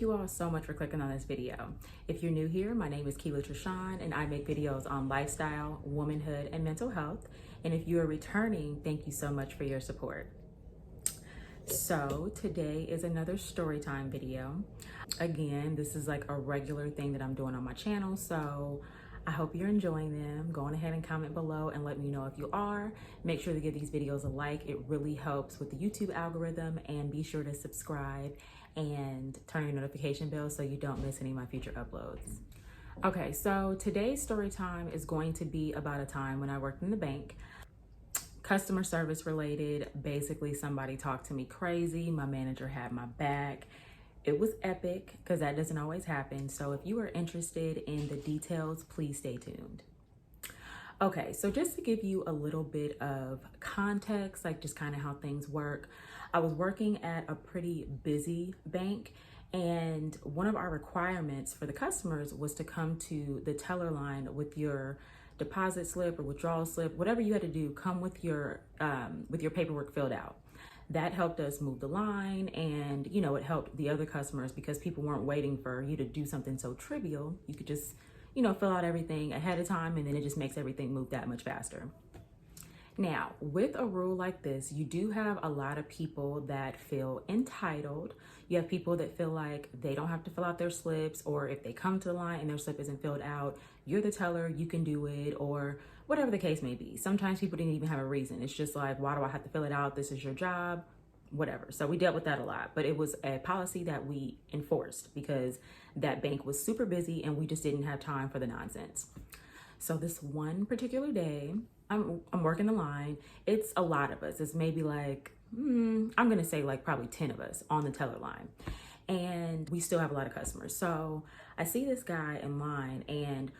Thank you all so much for clicking on this video. If you're new here, my name is Kela Trishaan and I make videos on lifestyle, womanhood, and mental health. And if you are returning, thank you so much for your support. So today is another story time video. Again, this is like a regular thing that I'm doing on my channel, so I hope you're enjoying them. Go on ahead and comment below and let me know if you are. Make sure to give these videos a like. It really helps with the YouTube algorithm, and be sure to subscribe and turn your notification bell so you don't miss any of my future uploads. Okay, so today's story time is going to be about a time when I worked in the bank. Customer service related. Basically, somebody talked to me crazy. My manager had my back. It was epic because that doesn't always happen. So if you are interested in the details, please stay tuned. Okay, so just to give you a little bit of context, like just kind of how things work, I was working at a pretty busy bank, and one of our requirements for the customers was to come to the teller line with your deposit slip or withdrawal slip, whatever you had to do, come with your paperwork filled out. That helped us move the line, and it helped the other customers because people weren't waiting for you to do something so trivial. You could just fill out everything ahead of time, and then it just makes everything move that much faster. Now, with a rule like this, you do have a lot of people that feel entitled. You have people that feel like they don't have to fill out their slips, or if they come to the line and their slip isn't filled out, you're the teller, you can do it, or whatever the case may be. Sometimes people didn't even have a reason. It's just like, why do I have to fill it out? This is your job, whatever. So we dealt with that a lot, but it was a policy that we enforced because that bank was super busy and we just didn't have time for the nonsense. So this one particular day, I'm working the line. It's a lot of us. It's maybe like, I'm gonna say like probably 10 of us on the teller line. And we still have a lot of customers. So I see this guy in line, and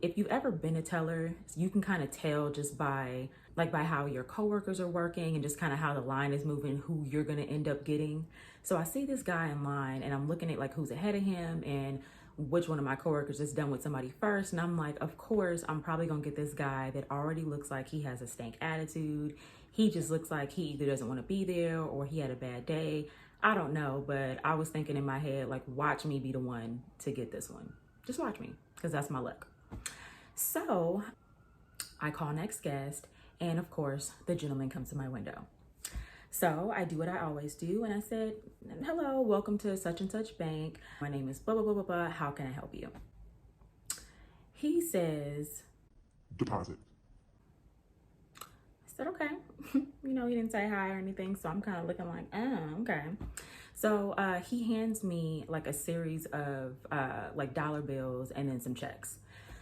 if you've ever been a teller, you can kind of tell just by how your coworkers are working and just kind of how the line is moving, who you're gonna end up getting. So I see this guy in line, and I'm looking at like who's ahead of him and which one of my coworkers is done with somebody first. And I'm like, of course, I'm probably gonna get this guy that already looks like he has a stank attitude. He just looks like he either doesn't want to be there or he had a bad day. I don't know, but I was thinking in my head, like, watch me be the one to get this one. Just watch me, because that's my luck. So I call next guest, and of course, the gentleman comes to my window. So I do what I always do, and I said, hello, welcome to such and such bank. My name is blah, blah, blah, blah, blah. How can I help you? He says, deposit. I said, okay. He didn't say hi or anything, so I'm kind of looking like, oh, okay. So he hands me like a series of like dollar bills and then some checks.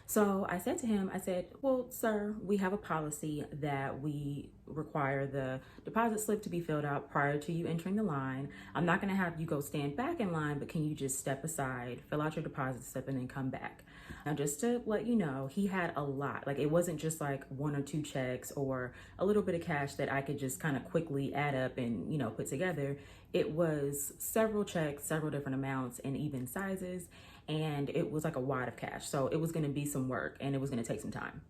So I said to him, I said, well, sir, we have a policy that we require the deposit slip to be filled out prior to you entering the line. I'm not going to have you go stand back in line, but can you just step aside, fill out your deposit slip, and then come back? Now, just to let you know, he had a lot. Like, it wasn't just like one or two checks or a little bit of cash that I could just kind of quickly add up and, put together. It was several checks, several different amounts and even sizes. And it was like a wad of cash. So it was going to be some work and it was going to take some time.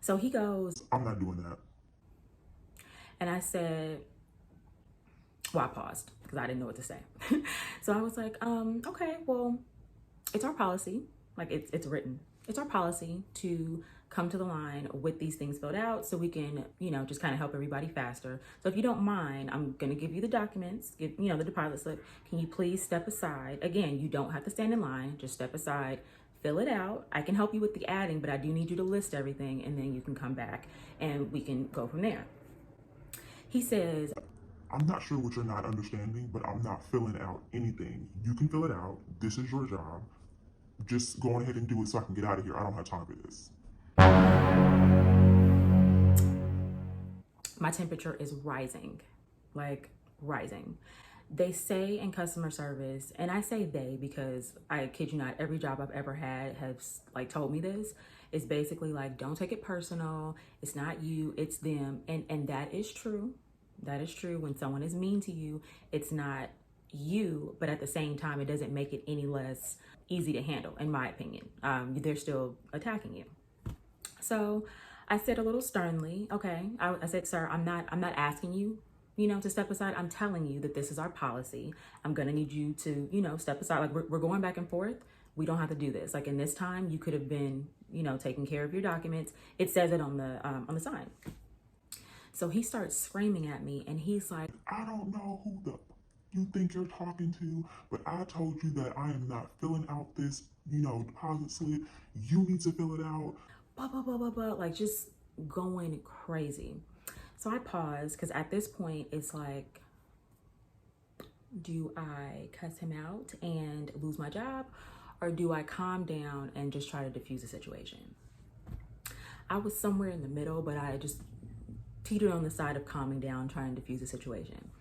So he goes, I'm not doing that. And I said, well, I paused because I didn't know what to say. So I was like, okay, well, it's our policy. Like it's written. It's our policy to come to the line with these things filled out so we can, just kind of help everybody faster. So if you don't mind, I'm going to give you the documents, the deposit slip. Can you please step aside? Again, you don't have to stand in line. Just step aside, fill it out. I can help you with the adding, but I do need you to list everything, and then you can come back and we can go from there. He says, I'm not sure what you're not understanding, but I'm not filling out anything. You can fill it out. This is your job. Just go on ahead and do it so I can get out of here. I don't have time for this. My temperature is rising, like rising. They say in customer service, and I say they because I kid you not, every job I've ever had has like told me this. It's basically like, don't take it personal. It's not you, it's them. And that is true. That is true. When someone is mean to you, it's not you, but at the same time, it doesn't make it any less easy to handle, in my opinion. They're still attacking you. So I said a little sternly, okay. I said, sir, I'm not asking you to step aside. I'm telling you that this is our policy. I'm going to need you to, step aside. Like we're going back and forth. We don't have to do this. Like in this time, you could have been, taking care of your documents. It says it on the sign. So he starts screaming at me and he's like, I don't know who the you think you're talking to, but I told you that I am not filling out this, deposit slip. You need to fill it out. Blah, blah, blah, blah, blah, like just going crazy. So I paused because at this point it's like, do I cuss him out and lose my job, or do I calm down and just try to diffuse the situation? I was somewhere in the middle, but I just teetered on the side of calming down, trying to diffuse the situation.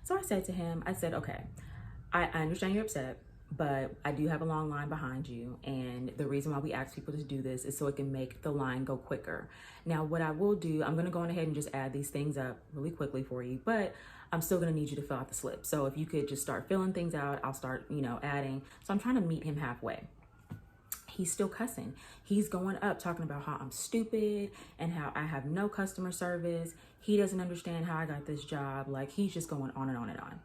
So I said to him, okay, I understand you're upset, but I do have a long line behind you. And the reason why we ask people to do this is so it can make the line go quicker. Now, what I will do, I'm going to go on ahead and just add these things up really quickly for you, but I'm still going to need you to fill out the slip. So if you could just start filling things out, I'll start, adding. So I'm trying to meet him halfway. He's still cussing. He's going up talking about how I'm stupid and how I have no customer service. He doesn't understand how I got this job. Like he's just going on and on and on.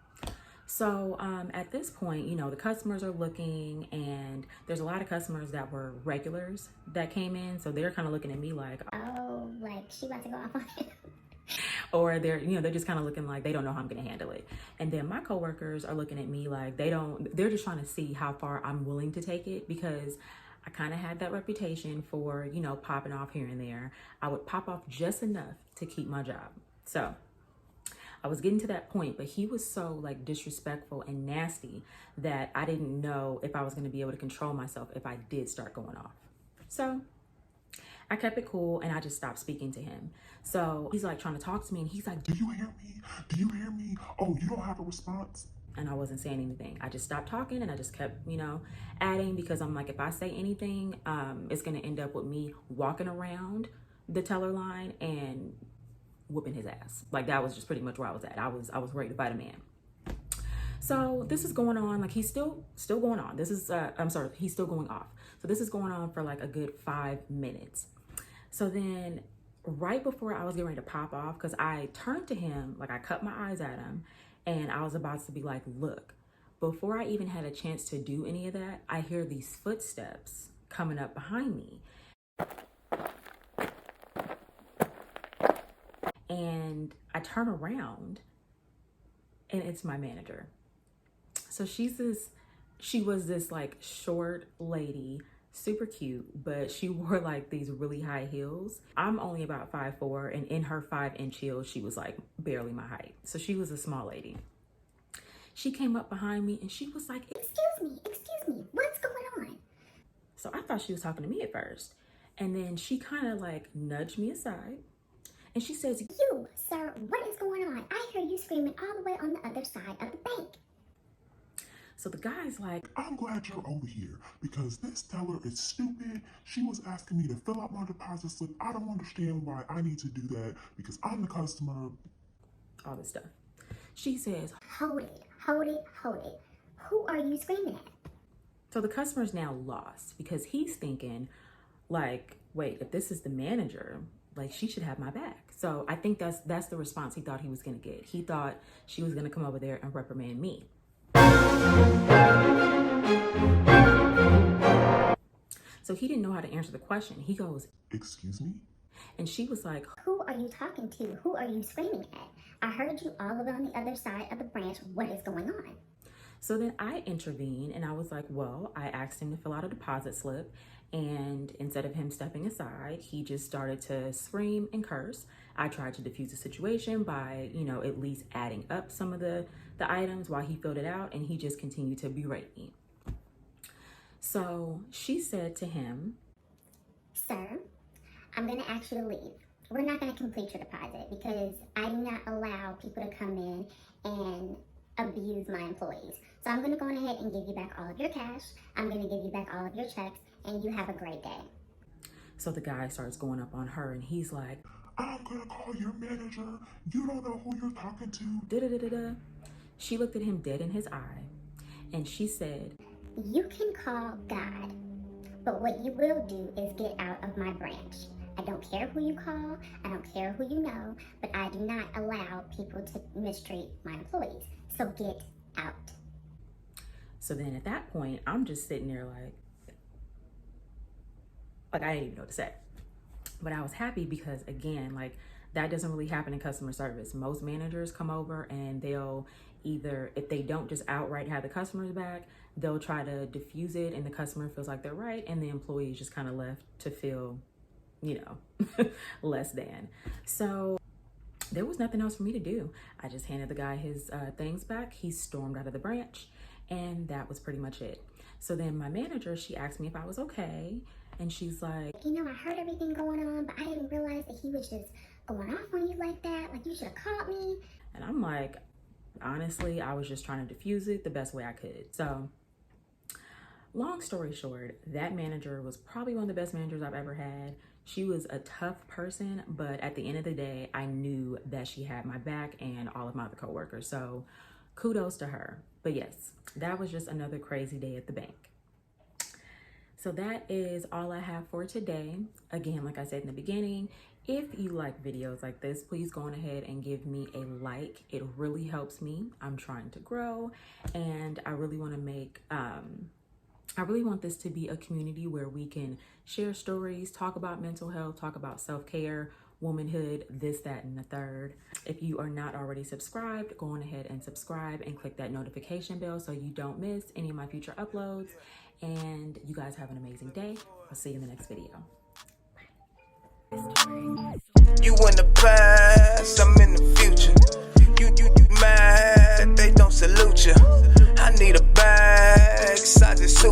So at this point, the customers are looking, and there's a lot of customers that were regulars that came in. So they're kind of looking at me like, oh, like she wants to go off on him. Or they're just kind of looking like they don't know how I'm going to handle it. And then my coworkers are looking at me like they're just trying to see how far I'm willing to take it, because I kind of had that reputation for, popping off here and there. I would pop off just enough to keep my job. So I was getting to that point, but he was so like disrespectful and nasty that I didn't know if I was going to be able to control myself if I did start going off. So I kept it cool and I just stopped speaking to him. So he's like trying to talk to me and he's like, do you hear me? Do you hear me? Oh, you don't have a response? And I wasn't saying anything. I just stopped talking and I just kept, adding, because I'm like, if I say anything, it's going to end up with me walking around the teller line and whooping his ass. Like that was just pretty much where I was at. I was ready to fight a man. So this is going on. Like he's still going on. He's still going off. So this is going on for like a good 5 minutes. So then right before I was getting ready to pop off, because I turned to him, like I cut my eyes at him, and I was about to be like, look, before I even had a chance to do any of that, I hear these footsteps coming up behind me. And I turn around and it's my manager. So she was this like short lady, super cute, but she wore like these really high heels. I'm only about 5'4", and in her 5-inch heels, she was like barely my height. So she was a small lady. She came up behind me and she was like, excuse me, what's going on? So I thought she was talking to me at first. And then she kind of like nudged me aside and she says, you, sir, what is going on? I hear you screaming all the way on the other side of the bank. So the guy's like, I'm glad you're over here, because this teller is stupid. She was asking me to fill out my deposit slip. I don't understand why I need to do that, because I'm the customer. All this stuff. She says, hold it. Who are you screaming at? So the customer's now lost, because he's thinking like, wait, if this is the manager, like she should have my back. So I think that's the response he thought he was going to get. He thought she was going to come over there and reprimand me. So he didn't know how to answer the question. He goes, excuse me? And she was like, who are you talking to? Who are you screaming at? I heard you all the way on the other side of the branch. What is going on? So then I intervened and I was like, well, I asked him to fill out a deposit slip. And instead of him stepping aside, he just started to scream and curse. I tried to diffuse the situation by, at least adding up some of the items while he filled it out, and he just continued to berate me. So she said to him, sir, I'm going to ask you to leave. We're not going to complete your deposit because I do not allow people to come in and abuse my employees. So I'm going to go ahead and give you back all of your cash. I'm going to give you back all of your checks, and you have a great day. So the guy starts going up on her and he's like, I'm going to call your manager. You don't know who you're talking to. Da-da-da-da-da. She looked at him dead in his eye and she said, you can call God, but what you will do is get out of my branch. I don't care who you call, I don't care who you know, but I do not allow people to mistreat my employees. So get out. So then at that point, I'm just sitting there like I didn't even know what to say. But I was happy because, again, like, that doesn't really happen in customer service. Most managers come over and they'll either, if they don't just outright have the customers back, they'll try to diffuse it and the customer feels like they're right and the employee is just kind of left to feel, you know, less than. So there was nothing else for me to do. I just handed the guy his things back. He stormed out of the branch, and that was pretty much it. So then my manager, she asked me if I was okay, and she's like, you know, I heard everything going on, but I didn't realize that he was just going off on you like that. Like, you should have called me. and I'm like, honestly, I was just trying to diffuse it the best way I could. So long story short, that manager was probably one of the best managers I've ever had. She was a tough person, but at the end of the day, I knew that she had my back and all of my other coworkers. So kudos to her. But yes, that was just another crazy day at the bank. So that is all I have for today. Again, like I said in the beginning, if you like videos like this, please go on ahead and give me a like. It really helps me. I'm trying to grow, and I really want to make, I really want this to be a community where we can share stories, talk about mental health, talk about self-care, womanhood, this, that, and the third. If you are not already subscribed, go on ahead and subscribe and click that notification bell so you don't miss any of my future uploads. And you guys have an amazing day. I'll see you in the next video. You in the past, I'm in the future. You mad that they don't salute you. I need a bag, size it suit.